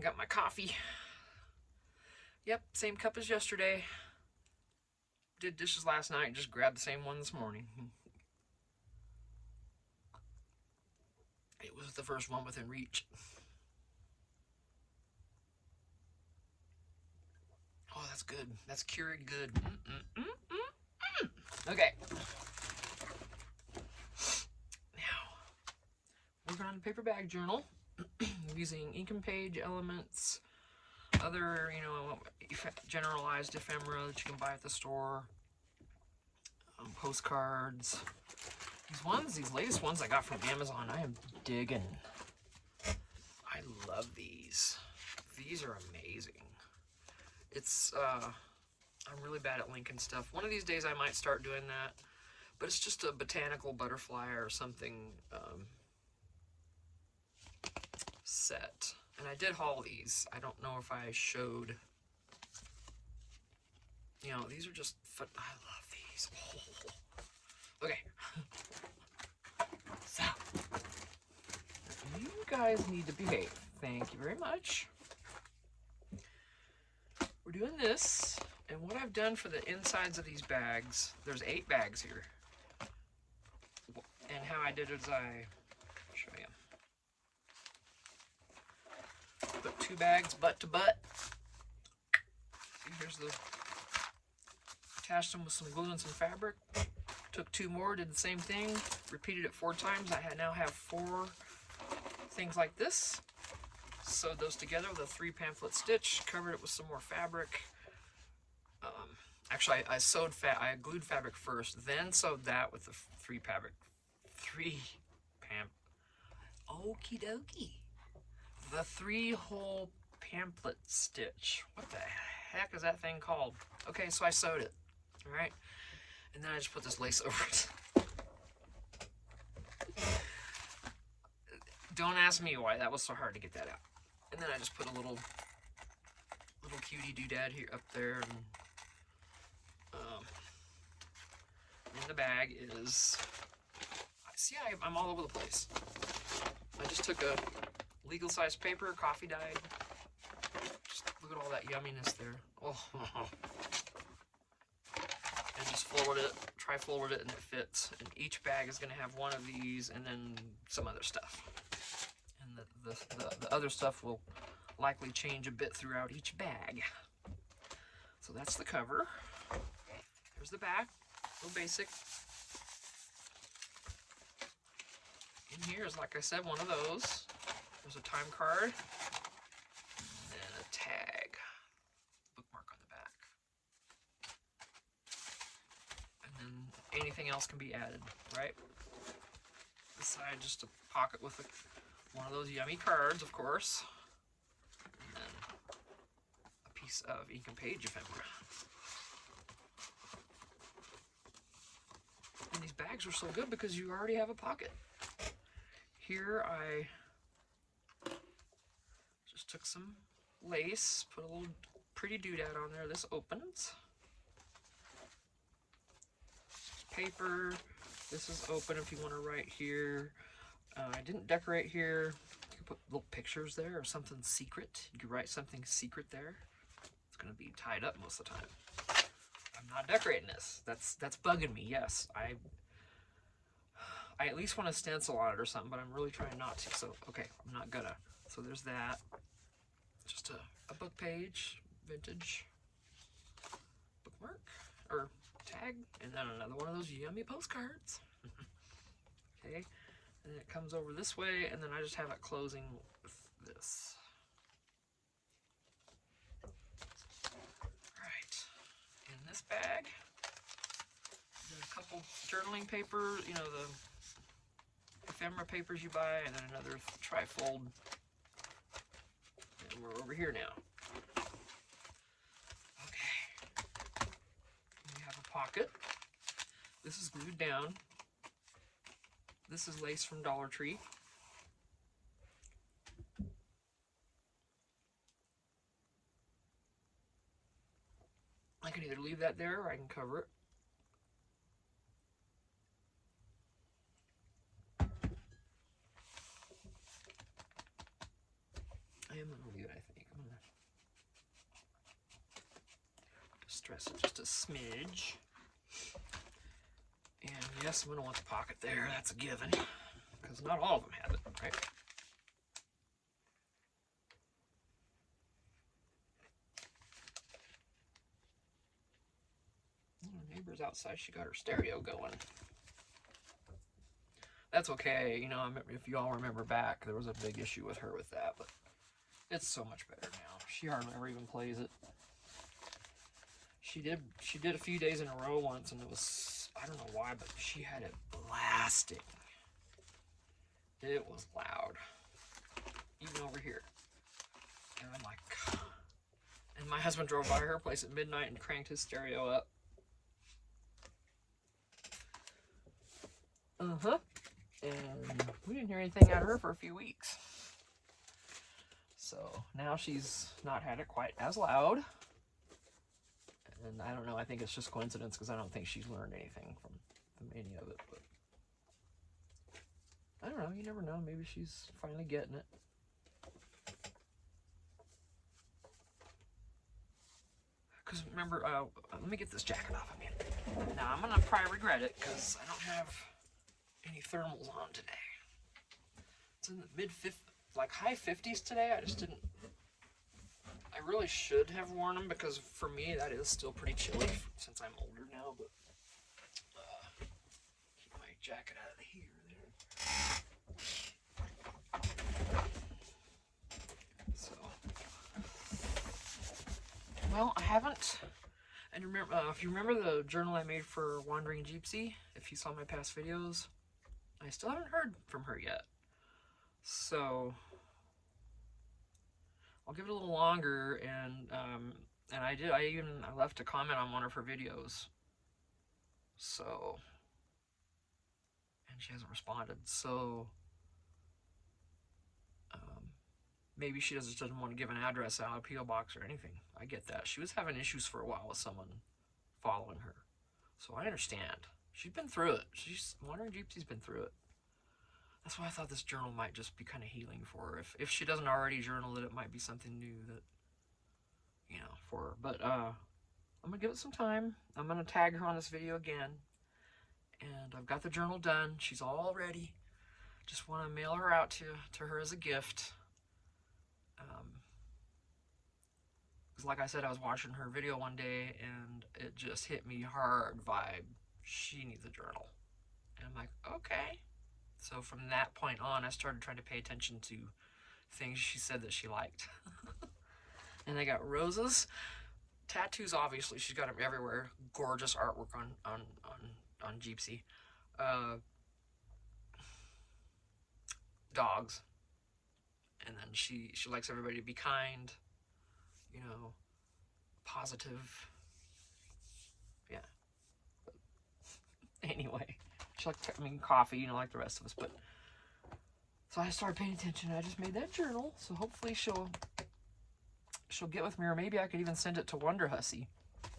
morning, got my coffee. Yep, same cup as yesterday. Did dishes last night, just grabbed the same one this morning. It was the first one within reach. Oh, that's good. That's Keurig good. Okay. Now, working on a paper bag journal using ink and page elements, other, generalized ephemera that you can buy at the store, postcards. These latest ones I got from Amazon, I am digging. I love these. These are amazing. It's, I'm really bad at linking stuff. One of these days I might start doing that, but it's just a botanical butterfly or something set. And I did haul these. I don't know if I showed. These are just, I love these. Oh. Okay. So, you guys need to behave. Thank you very much. We're doing this, and what I've done for the insides of these bags, there's 8 bags here. And how I did it is I'll show you. Put 2 bags butt to butt. See, here's the, attached them with some glue and some fabric. Took 2 more, did the same thing, repeated it 4 times. I now have 4 things like this. Sewed those together with a 3 pamphlet stitch, covered it with some more fabric. Actually, I glued fabric first, then sewed that with the 3 okie dokie. The 3-hole pamphlet stitch. What the heck is that thing called? Okay, so I sewed it, all right? And then I just put this lace over it. Don't ask me why that was so hard to get that out. And then I just put a little cutie doodad here up there, and in the bag is, see, I'm all over the place. I just took a legal size paper, coffee dyed. Just look at all that yumminess there. Oh, and just tri-folded it, and it fits. And each bag is going to have one of these, and then some other stuff. And the other stuff will likely change a bit throughout each bag. So that's the cover. Here's the back, real basic. In here is, like I said, one of those. There's a time card and a tag, bookmark on the back. And then anything else can be added, right? This side, just a pocket with one of those yummy cards, of course. And then a piece of ink and page ephemera. And these bags are so good because you already have a pocket. Here I just took some lace, put a little pretty doodad on there. This opens. Paper. This is open if you want to write here. I didn't decorate here. You can put little pictures there or something secret. You could write something secret there. It's going to be tied up most of the time. I'm not decorating this. That's bugging me. Yes, I at least want to stencil on it or something, but I'm really trying not to. So, okay, I'm not gonna. So there's that. Just a book page, vintage bookmark or tag, and then another one of those yummy postcards. Okay, and it comes over this way, and then I just have it closing with this. All right, in this bag, there's a couple journaling paper, the ephemera papers you buy, and then another tri-fold. And we're over here now. Okay. We have a pocket. This is glued down. This is lace from Dollar Tree. I can either leave that there or I can cover it. I'm gonna leave it, I think. I'm gonna stress it just a smidge. And yes, I'm gonna want the pocket there, that's a given. Because not all of them have it, right? Oh, neighbor's outside, she got her stereo going. That's okay, you know, if you all remember back, there was a big issue with her with that, but it's so much better now. She hardly ever even plays it. She did a few days in a row once, and it was, I don't know why, but she had it blasting. It was loud, even over here. And I'm like, and my husband drove by her place at midnight and cranked his stereo up. And we didn't hear anything out of her for a few weeks. So now she's not had it quite as loud. And I don't know, I think it's just coincidence because I don't think she's learned anything from any of it. But I don't know, you never know. Maybe she's finally getting it. Because remember, let me get this jacket off of me. Now I'm going to probably regret it because I don't have any thermals on today. It's in the mid-50s, like high 50s today. I just didn't. I really should have worn them because for me that is still pretty chilly since I'm older now. But keep my jacket out of here. So, well, I haven't. And remember, if you remember the journal I made for Wandering Gypsy, if you saw my past videos, I still haven't heard from her yet. So I'll give it a little longer, and I left a comment on one of her videos. So, and she hasn't responded. So maybe she just doesn't want to give an address out, a P.O. box or anything. I get that. She was having issues for a while with someone following her. So I understand. She's been through it. Wandering Gypsy's been through it. That's why I thought this journal might just be kind of healing for her. If she doesn't already journal it, it might be something new that, you know, for her. But I'm going to give it some time. I'm going to tag her on this video again. And I've got the journal done. She's all ready. Just want to mail her out to her as a gift. Because like I said, I was watching her video one day and it just hit me hard vibe. She needs a journal. And I'm like, okay. So from that point on, I started trying to pay attention to things she said that she liked. And I got roses, tattoos, obviously. She's got them everywhere. Gorgeous artwork on Gypsy. Dogs. And then she likes everybody to be kind, you know, positive. Yeah. But anyway, she likes, coffee, you know, like the rest of us. But so I started paying attention. I just made that journal, so hopefully she'll get with me, or maybe I could even send it to Wonder Hussy.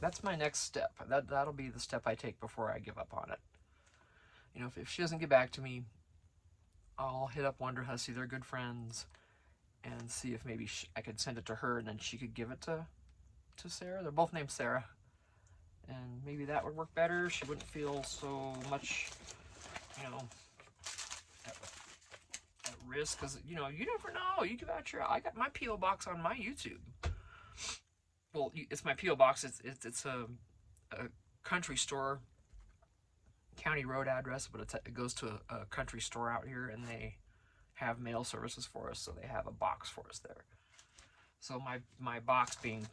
That's my next step. That'll be the step I take before I give up on it. You know, if she doesn't get back to me, I'll hit up Wonder Hussy. They're good friends, and see if maybe I could send it to her, and then she could give it to Sarah. They're both named Sarah, and maybe that would work better. She wouldn't feel so much, you know, at risk, because you know, you never know. You give out I got my P.O. box on my YouTube. Well, it's my P.O. box. It's a country store, county road address, but it goes to a country store out here, and they have mail services for us, so they have a box for us there. So my box being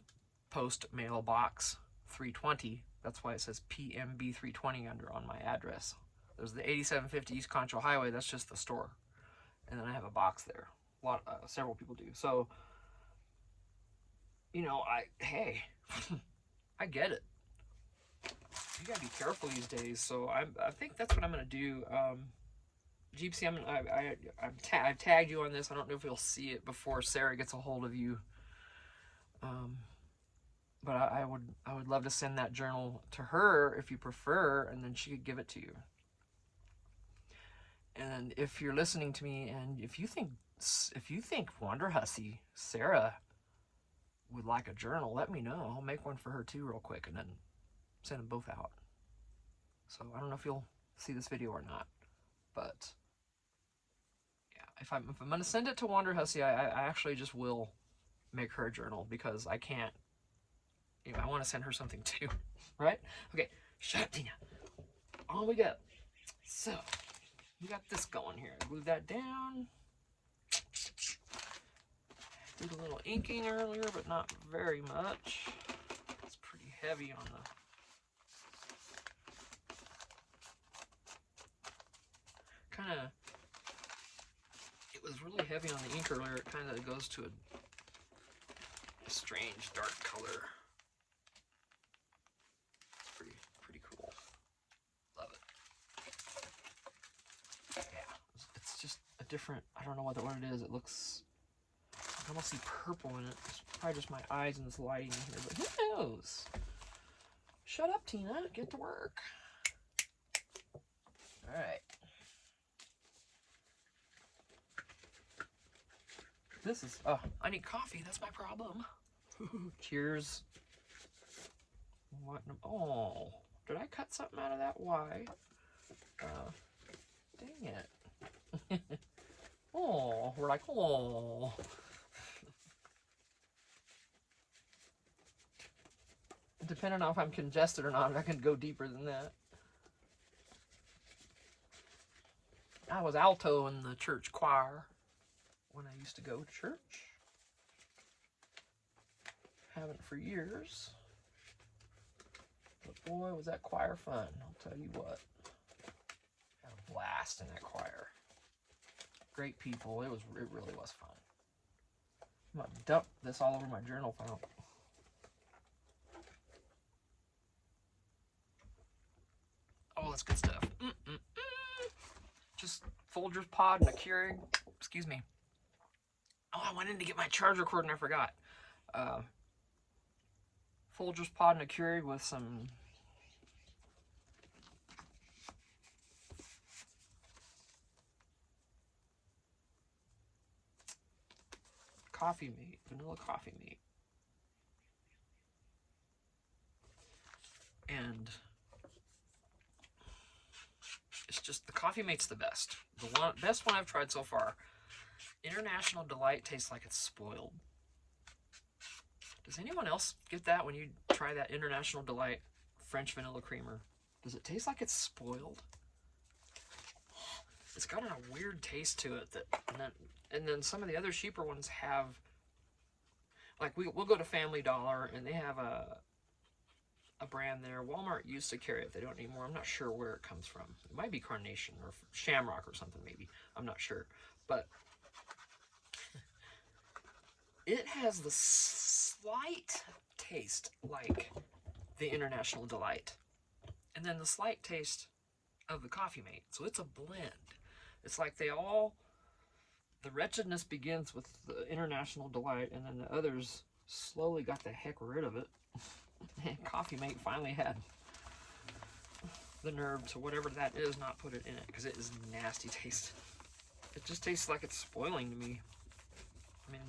Post Mail Box 320, that's why it says PMB 320 on my address. There's the 8750 East Concho Highway, that's just the store. And then I have a box there. Several people do. So, you know, hey, I get it. You gotta be careful these days. So I think that's what I'm gonna do. Gypsy, I've tagged you on this. I don't know if you'll see it before Sarah gets a hold of you. But I would love to send that journal to her if you prefer, and then she could give it to you. And if you're listening to me, and if you think if you think Wanderhussy Sarah would like a journal, let me know. I'll make one for her too real quick and then send them both out. So I don't know if you'll see this video or not, but yeah, if I'm gonna send it to Wanderhussy, I actually just will make her a journal because I can't. You know, I want to send her something too, right? Okay, shut up, Tina. On we go. So we got this going here. Glue that down. Did a little inking earlier, but not very much. It's pretty heavy on the. Kind of. It was really heavy on the ink earlier. It kind of goes to a strange dark color. Pretty cool. Love it. Yeah, it's just a different. I don't know what it is. It looks. I almost see purple in it. It's probably just my eyes and this lighting in here, but who knows? Shut up, Tina. Get to work. All right. This is. Oh, I need coffee. That's my problem. Cheers. What? Oh, did I cut something out of that? Why? Dang it. Oh, we're like, oh. Depending on if I'm congested or not, I can go deeper than that. I was alto in the church choir when I used to go to church. Haven't for years. But boy, was that choir fun. I'll tell you what. Had a blast in that choir. Great people. It really was fun. I'm gonna dump this all over my journal file. Oh, that's good stuff. Just Folgers Pod and a Keurig. Excuse me. Oh, I went in to get my charger cord and I forgot. Folgers Pod and a Keurig with some Coffee Mate, vanilla Coffee Mate. And it's just, the Coffee Mate's the best. The best one I've tried so far. International Delight tastes like it's spoiled. Does anyone else get that when you try that International Delight French vanilla creamer? Does it taste like it's spoiled? It's got a weird taste to it and then some of the other cheaper ones have, like we'll go to Family Dollar and they have a brand there. Walmart used to carry it. They don't anymore. I'm not sure where it comes from. It might be Carnation or Shamrock or something maybe. I'm not sure. But it has the slight taste like the International Delight. And then the slight taste of the Coffee Mate. So it's a blend. It's like the wretchedness begins with the International Delight, and then the others slowly got the heck rid of it. And Coffee Mate finally had the nerve to, whatever that is, not put it in it, because it is nasty taste. It just tastes like it's spoiling to me. I mean,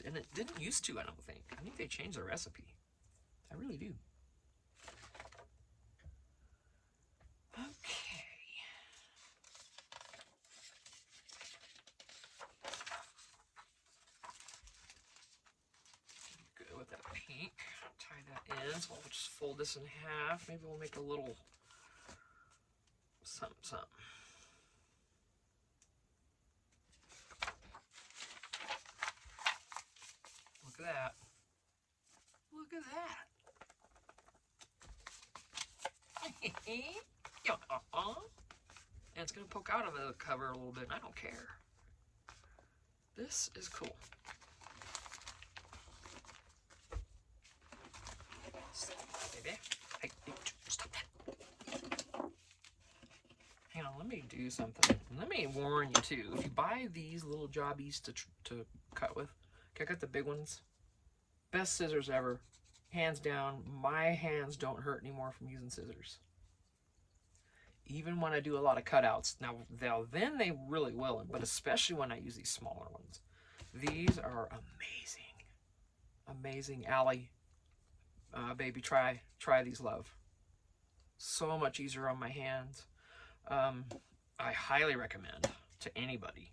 and it didn't used to, I don't think. I think they changed the recipe. I really do. Okay. Good with that pink. Tie that in. So we'll just fold this in half. Maybe we'll make a little something. Look at that. Look at that. Yeah, and it's going to poke out of the cover a little bit, and I don't care. This is cool. Stop, baby. Hey, stop that. Hang on, let me do something. Let me warn you, too. If you buy these little jobbies to cut with, okay, I got the big ones. Best scissors ever. Hands down, my hands don't hurt anymore from using scissors. even when I do a lot of cutouts. Now then they really will, but especially when I use these smaller ones. These are amazing. Amazing. Allie, baby, try these, love. So much easier on my hands. I highly recommend to anybody.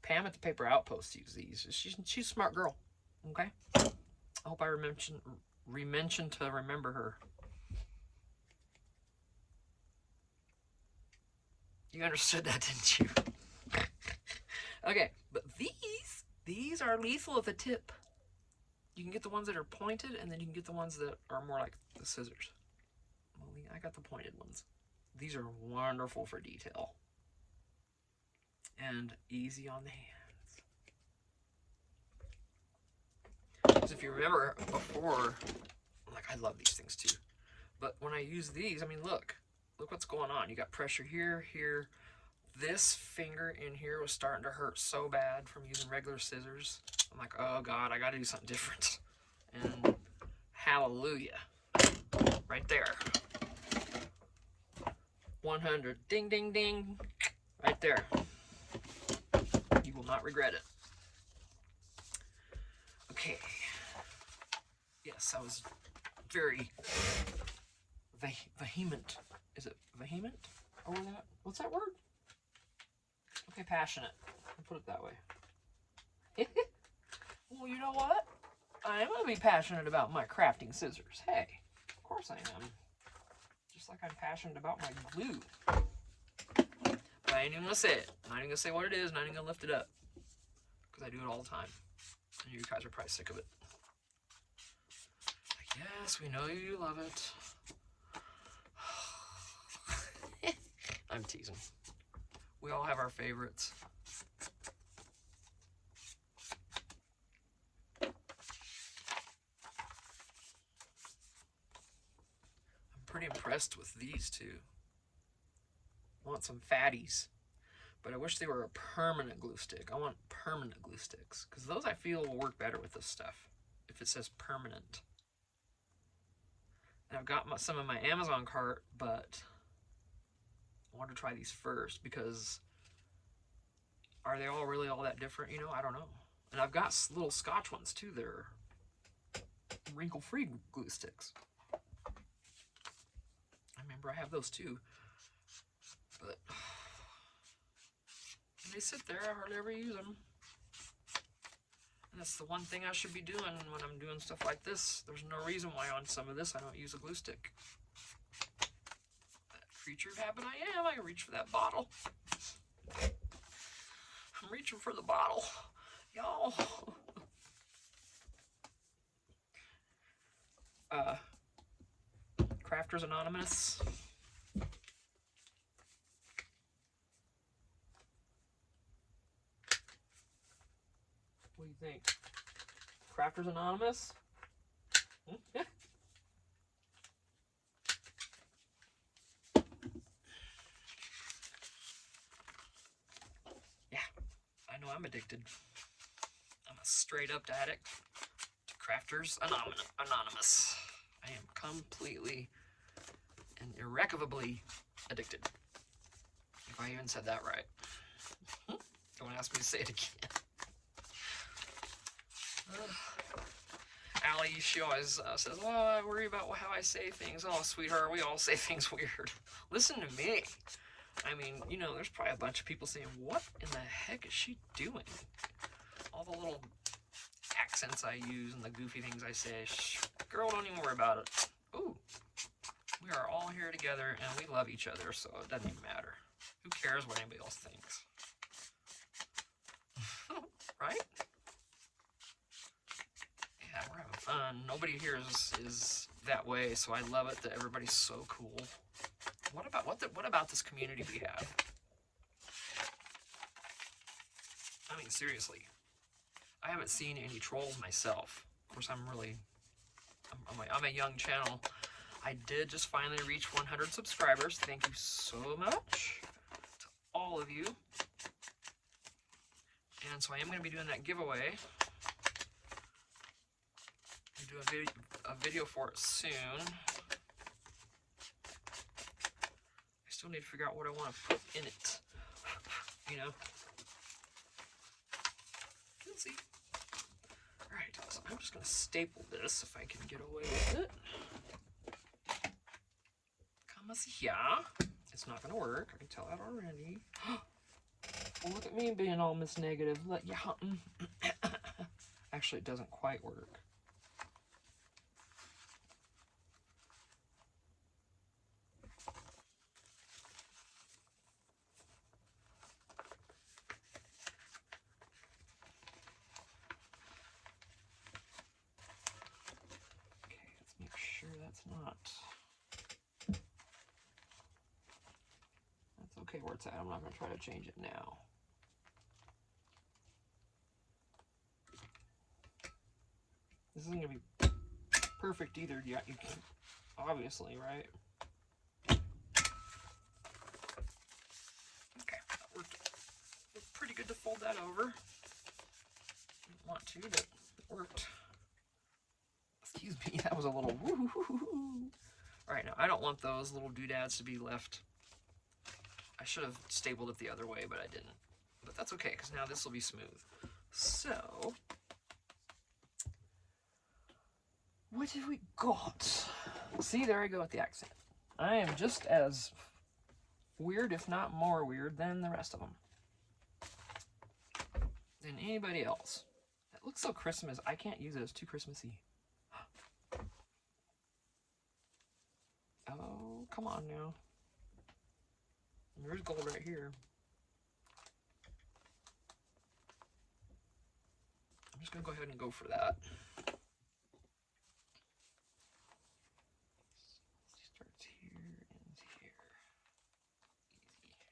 Pam at the Paper Outpost uses these. She's a smart girl. Okay? I hope I mentioned to remember her. You understood that, didn't you? Okay, but these are lethal at the tip. You can get the ones that are pointed, and then you can get the ones that are more like the scissors. Well, I got the pointed ones. These are wonderful for detail. And easy on the hands. Because if you remember before, like, I love these things too. But when I use these, I mean, look what's going on. You got pressure here, here. This finger in here was starting to hurt so bad from using regular scissors. I'm like, oh God, I gotta do something different. And hallelujah, right there. 100, ding, ding, ding, right there. You will not regret it. Okay. Yes, I was very vehement. Is it vehement over that? What's that word? Okay, passionate. I'll put it that way. Well, you know what? I am going to be passionate about my crafting scissors. Hey, of course I am. Just like I'm passionate about my glue. But I ain't even going to say it. I'm not even going to say what it is. I'm not even going to lift it up. Because I do it all the time. And you guys are probably sick of it. Like, yes, we know you love it. I'm teasing. We all have our favorites. I'm pretty impressed with these two. I want some fatties, but I wish they were a permanent glue stick. I want permanent glue sticks, because those I feel will work better with this stuff, if it says permanent. And I've got some in my Amazon cart, but I want to try these first, because are they all really all that different? You know, I don't know. And I've got little Scotch ones too. They're wrinkle-free glue sticks. I remember I have those too. But they sit there, I hardly ever use them. And that's the one thing I should be doing when I'm doing stuff like this. There's no reason why on some of this I don't use a glue stick. That creature of habit I am. I reach for that bottle. I'm reaching for the bottle. Y'all. Crafters Anonymous. What do you think? Crafters Anonymous? Yeah. Yeah, I know I'm addicted. I'm a straight up addict to Crafters Anonymous. I am completely and irrevocably addicted. If I even said that right. Don't ask me to say it again. Allie, she always says, oh, I worry about how I say things. Oh, sweetheart, we all say things weird. Listen to me. I mean, you know, there's probably a bunch of people saying, what in the heck is she doing? All the little accents I use and the goofy things I say. Shh, girl, don't even worry about it. Ooh, we are all here together and we love each other, so it doesn't even matter. Who cares what anybody else thinks? Right? Yeah, we're having fun. Nobody here is that way, so I love it that everybody's so cool. What about this community we have? I mean, seriously. I haven't seen any trolls myself. Of course, I'm a young channel. I did just finally reach 100 subscribers. Thank you so much to all of you. And so I am going to be doing that giveaway. I'm going to do a video for it soon. I still need to figure out what I want to put in it. You know? Let's see. Alright, so I'm just going to staple this if I can get away with it. Come here. It's not going to work. I can tell that already. Well, look at me being all Miss Negative. Let you hunting. Actually, it doesn't quite work. Okay, let's make sure that's not... That's okay where it's at. I'm not going to try to change it now. This isn't going to be perfect either. Yeah, you can, obviously, right? Okay, that worked. It's pretty good to fold that over. Didn't want to, but it worked. Excuse me, that was a little woo-hoo-hoo-hoo. All right, now I don't want those little doodads to be left. I should have stapled it the other way, but I didn't. But that's okay, because now this will be smooth. So, what have we got? See, there I go with the accent. I am just as weird, if not more weird, than the rest of them. Than anybody else. That looks so Christmas. I can't use it. It's too Christmassy. Oh, come on now. There's gold right here. I'm just going to go ahead and go for that. Starts here, ends here. Easy.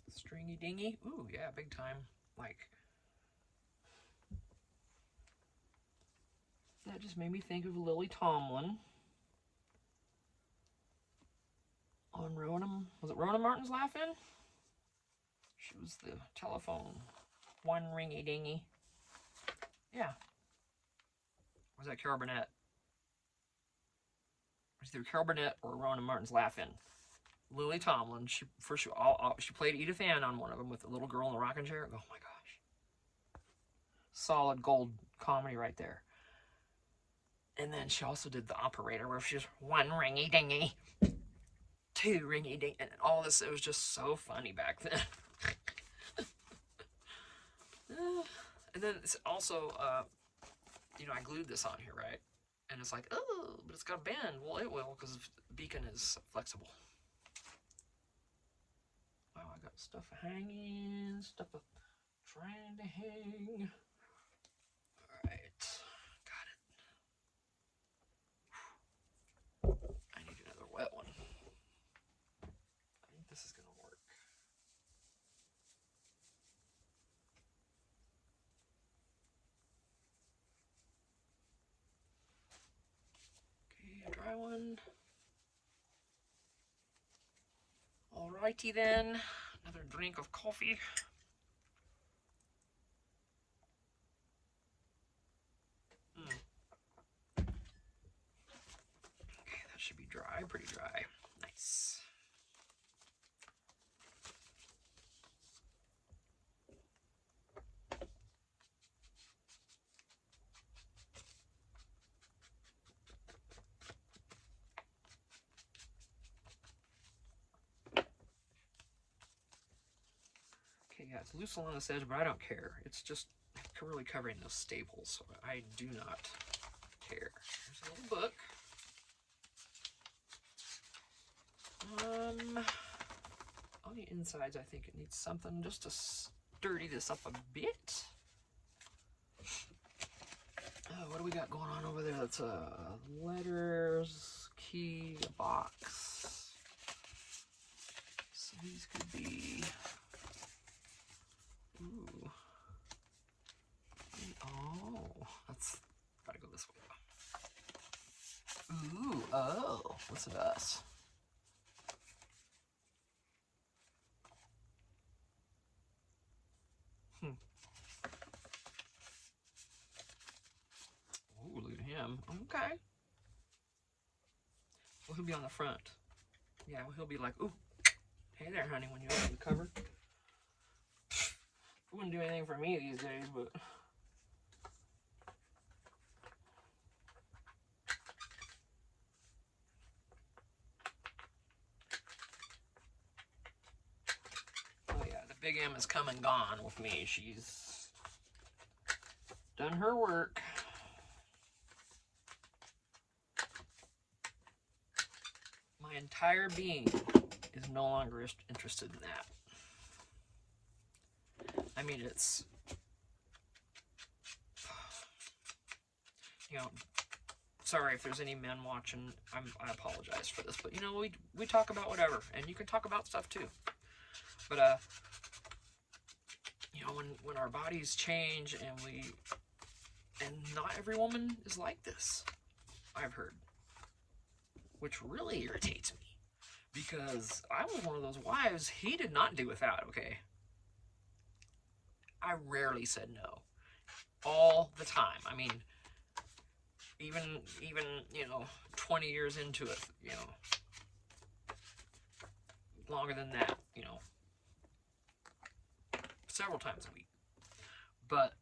Stringy dingy. Ooh, yeah, big time. Like, that just made me think of Lily Tomlin on Rona. Was it Rona Martin's Laugh-In? She was the telephone. One ringy dingy. Yeah. Was that Carol Burnett? It was either Carol Burnett or Rona Martin's Laugh-In. Lily Tomlin. She played Edith Ann on one of them with the little girl in the rocking chair. Oh my gosh. Solid gold comedy right there. And then she also did The Operator, where she's one ringy dingy, two ringy dingy, and all this. It was just so funny back then. And then it's also, you know, I glued this on here, right? And it's like, oh, but it's got a bend. Well, it will, because the beacon is flexible. Wow, I got stuff hanging, stuff trying to hang. All right, got it. I need another wet one. I think this is gonna work. Okay, a dry one. Alrighty then, another drink of coffee. Okay, that should be dry, pretty dry. Nice. Okay, yeah, it's loose along this edge, but I don't care. It's just really covering those staples, so I do not care. Here's a little book. On the insides, I think it needs something just to sturdy this up a bit. Oh, what do we got going on over there? That's letters, key, a box. So these could be. Ooh. Oh, that's gotta go this way. Ooh, oh, what's this? Okay. Well, he'll be on the front. Yeah, well, he'll be like, ooh, hey there, honey, when you open the cover. Wouldn't do anything for me these days, but... Oh yeah, the big M is come and gone with me. She's done her work. My entire being is no longer interested in that. I mean, it's, you know, sorry if there's any men watching. I apologize for this, but you know, we talk about whatever, and you can talk about stuff too. But you know, when our bodies change and not every woman is like this, I've heard, which really irritates me, because I was one of those wives he did not do without. Okay, I rarely said no, all the time. I mean, even you know, 20 years into it, you know, longer than that, you know, several times a week. But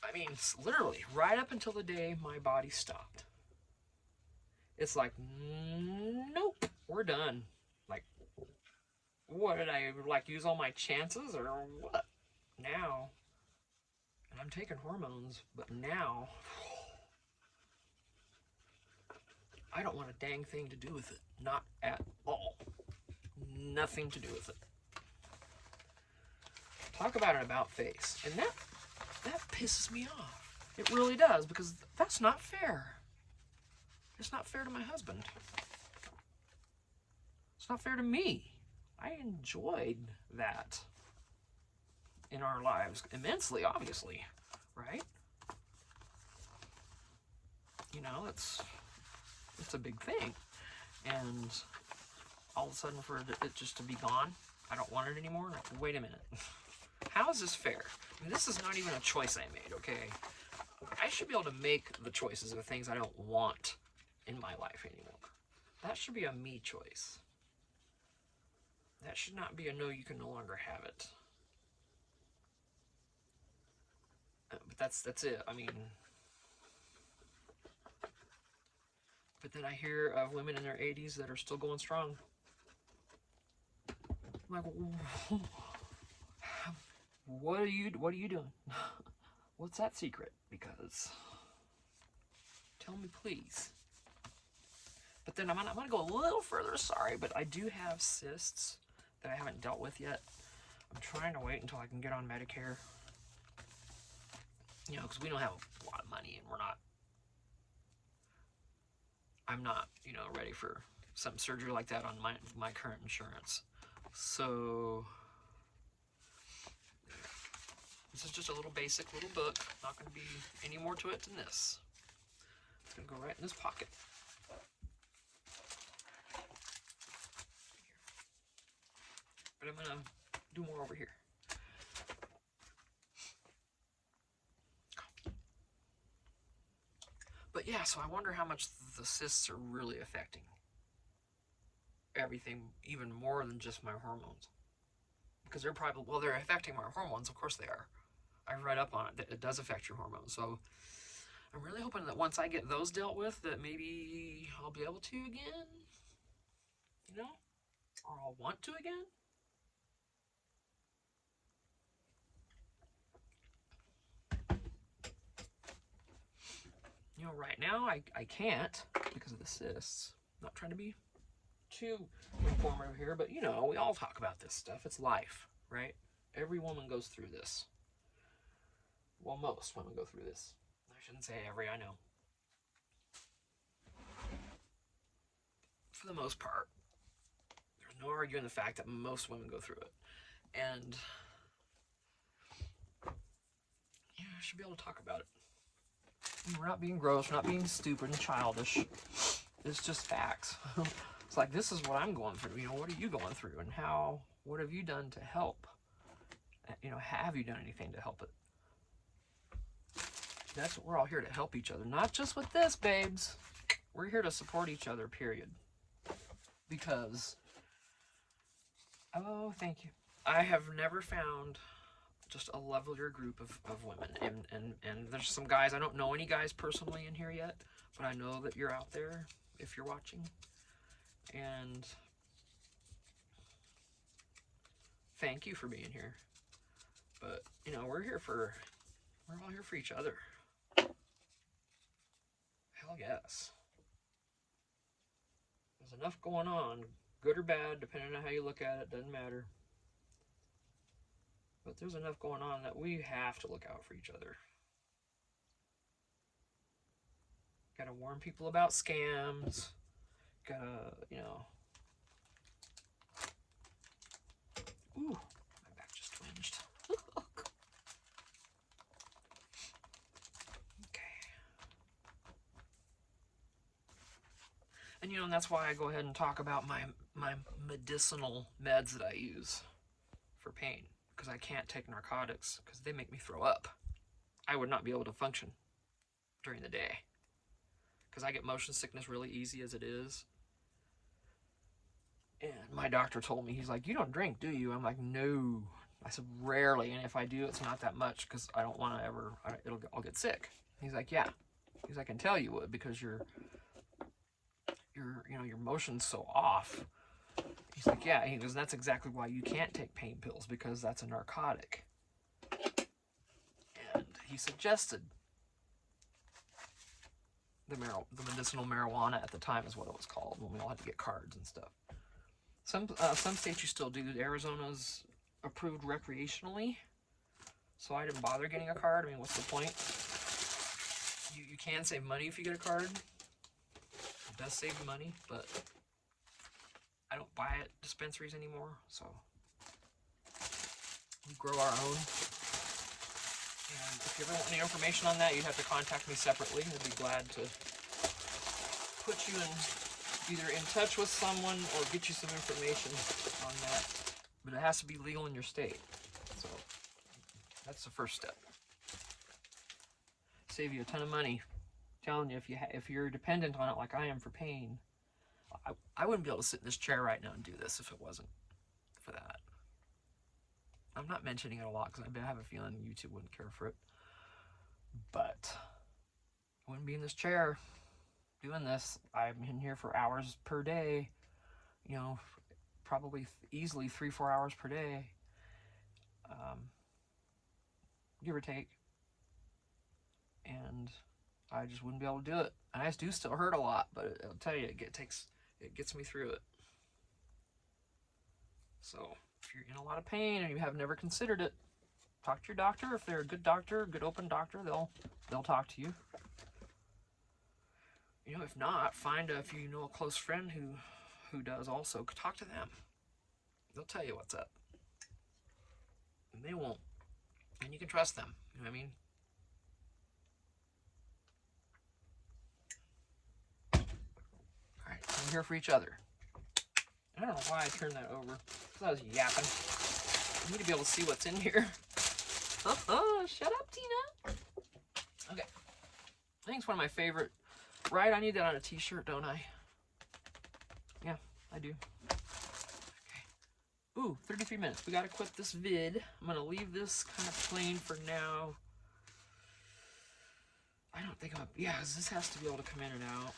I mean, literally right up until the day my body stopped, it's like, nope, we're done. Like, what did I, like, use all my chances or what? Now, and I'm taking hormones, but now I don't want a dang thing to do with it. Not at all. Nothing to do with it. Talk about an about face. And that pisses me off. It really does, because that's not fair. It's not fair to my husband. It's not fair to me. I enjoyed that in our lives immensely, obviously, right? You know, it's a big thing. And all of a sudden for it just to be gone, I don't want it anymore. Like, wait a minute. How is this fair? I mean, this is not even a choice I made, okay? I should be able to make the choices of the things I don't want in my life anymore. That should be a me choice. That should not be a no, you can no longer have it. But that's it. I mean, but then I hear of women in their 80s that are still going strong. I'm like, what are you doing? What's that secret? Because, tell me please. But then I'm gonna go a little further. Sorry, but I do have cysts that I haven't dealt with yet. I'm trying to wait until I can get on Medicare. You know, because we don't have a lot of money, and I'm not, you know, ready for some surgery like that on my current insurance. So this is just a little basic little book. Not going to be any more to it than this. It's going to go right in this pocket. But I'm going to do more over here. But yeah, so I wonder how much the cysts are really affecting everything, even more than just my hormones. Because they're probably, well, they're affecting my hormones. Of course they are. I've read up on it that it does affect your hormones. So I'm really hoping that once I get those dealt with, that maybe I'll be able to again, you know, or I'll want to again. You know, right now I can't because of the cysts. I'm not trying to be too informative here, but you know, we all talk about this stuff. It's life, right? Every woman goes through this. Well, most women go through this. I shouldn't say every, I know. For the most part, there's no arguing the fact that most women go through it. And you know, I should be able to talk about it. We're not being gross, we're not being stupid and childish. It's just facts. It's like, this is what I'm going through. You know, what are you going through? And what have you done to help? You know, have you done anything to help it? That's what we're all here to help each other. Not just with this, babes. We're here to support each other, period. Because, oh, thank you. I have never found just a lovelier group of women. And there's some guys, I don't know any guys personally in here yet, but I know that you're out there if you're watching. And thank you for being here. But, you know, we're all here for each other. Hell yes. There's enough going on, good or bad, depending on how you look at it, doesn't matter. But there's enough going on that we have to look out for each other. Gotta warn people about scams. Gotta, you know. Ooh, my back just twinged. Okay. And you know, and that's why I go ahead and talk about my medicinal meds that I use for pain. Because I can't take narcotics because they make me throw up. I would not be able to function during the day because I get motion sickness really easy as it is. And my doctor told me, he's like, you don't drink, do you? I'm like, no. I said, rarely, and if I do, it's not that much because I don't want to ever, I'll get sick. He's like, yeah. He's like, I can tell you would because your motion's so off. He's like, yeah. He goes, that's exactly why you can't take pain pills because that's a narcotic. And he suggested the medicinal marijuana at the time is what it was called when we all had to get cards and stuff. Some states you still do. Arizona's approved recreationally, so I didn't bother getting a card. I mean, what's the point? You can save money if you get a card. It does save money, but I don't buy at dispensaries anymore, so we grow our own. And if you ever want any information on that, you'd have to contact me separately. I'd be glad to put you either in touch with someone or get you some information on that. But it has to be legal in your state. So that's the first step. Save you a ton of money. I'm telling you, if you're dependent on it like I am for pain, I wouldn't be able to sit in this chair right now and do this if it wasn't for that. I'm not mentioning it a lot because I have a feeling YouTube wouldn't care for it. But I wouldn't be in this chair doing this. I'm in here for hours per day, you know, probably easily 3-4 hours per day, give or take. And I just wouldn't be able to do it. And I do still hurt a lot, but I'll tell you, it gets me through it. So if you're in a lot of pain and you have never considered it, talk to your doctor. If they're a good doctor, a good open doctor, they'll talk to you. You know, if not, if you know a close friend who does also, talk to them. They'll tell you what's up. And they won't. And you can trust them. You know what I mean? Alright, I'm here for each other. I don't know why I turned that over. Because I was yapping. I need to be able to see what's in here. Shut up, Tina. Okay. I think it's one of my favorite. Right, I need that on a t-shirt, don't I? Yeah, I do. Okay. Ooh, 33 minutes. We gotta quit this vid. I'm gonna leave this kind of plain for now. I don't think yeah, because this has to be able to come in and out.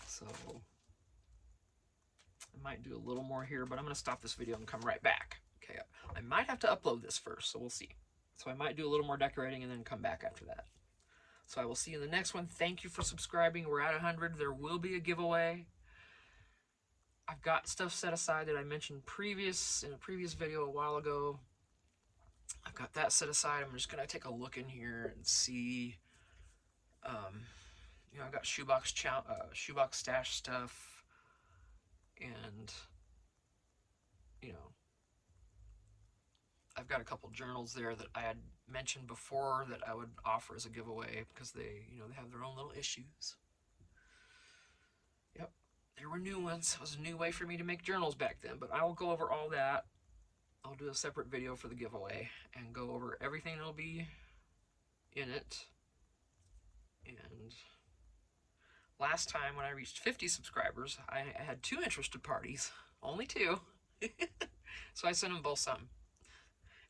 So, I might do a little more here, but I'm gonna stop this video and come right back. Okay, I might have to upload this first, so we'll see. So I might do a little more decorating and then come back after that. So I will see you in the next one. Thank you for subscribing. We're at 100. There will be a giveaway. I've got stuff set aside that I mentioned in a previous video a while ago. I've got that set aside. I'm just going to take a look in here and see. You know, I've got shoebox stash stuff. And, you know, I've got a couple journals there that I had mentioned before that I would offer as a giveaway because they have their own little issues. Yep, there were new ones. It was a new way for me to make journals back then, but I will go over all that. I'll do a separate video for the giveaway and go over everything that'll be in it. And last time when I reached 50 subscribers, I had 2 interested parties. Only 2. So I sent them both some.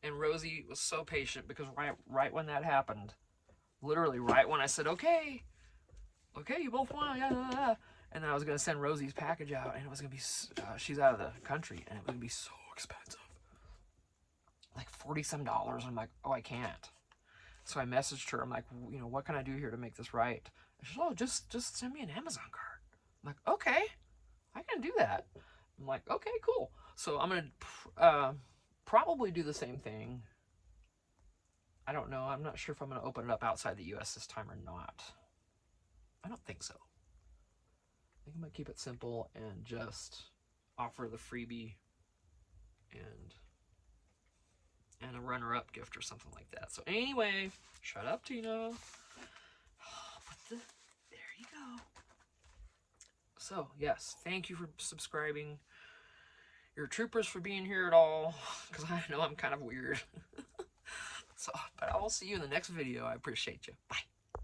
And Rosie was so patient because right when that happened, literally right when I said, okay, you both want, yeah. And then I was going to send Rosie's package out, and it was going to be, she's out of the country, and it was going to be so expensive. Like $40 some. I'm like, oh, I can't. So I messaged her. I'm like, you know, what can I do here to make this right? And she's, oh, just send me an Amazon card. I'm like, okay, I can do that. I'm like, okay, cool. So I'm going to probably do the same thing. I don't know. I'm not sure if I'm going to open it up outside the U.S. this time or not. I don't think so. I think I'm going to keep it simple and just offer the freebie and a runner-up gift or something like that. So anyway, shut up, Tina. There you go. So yes, thank you for subscribing. You're troopers for being here at all, because I know I'm kind of weird. So, but I will see you in the next video. I appreciate you. Bye.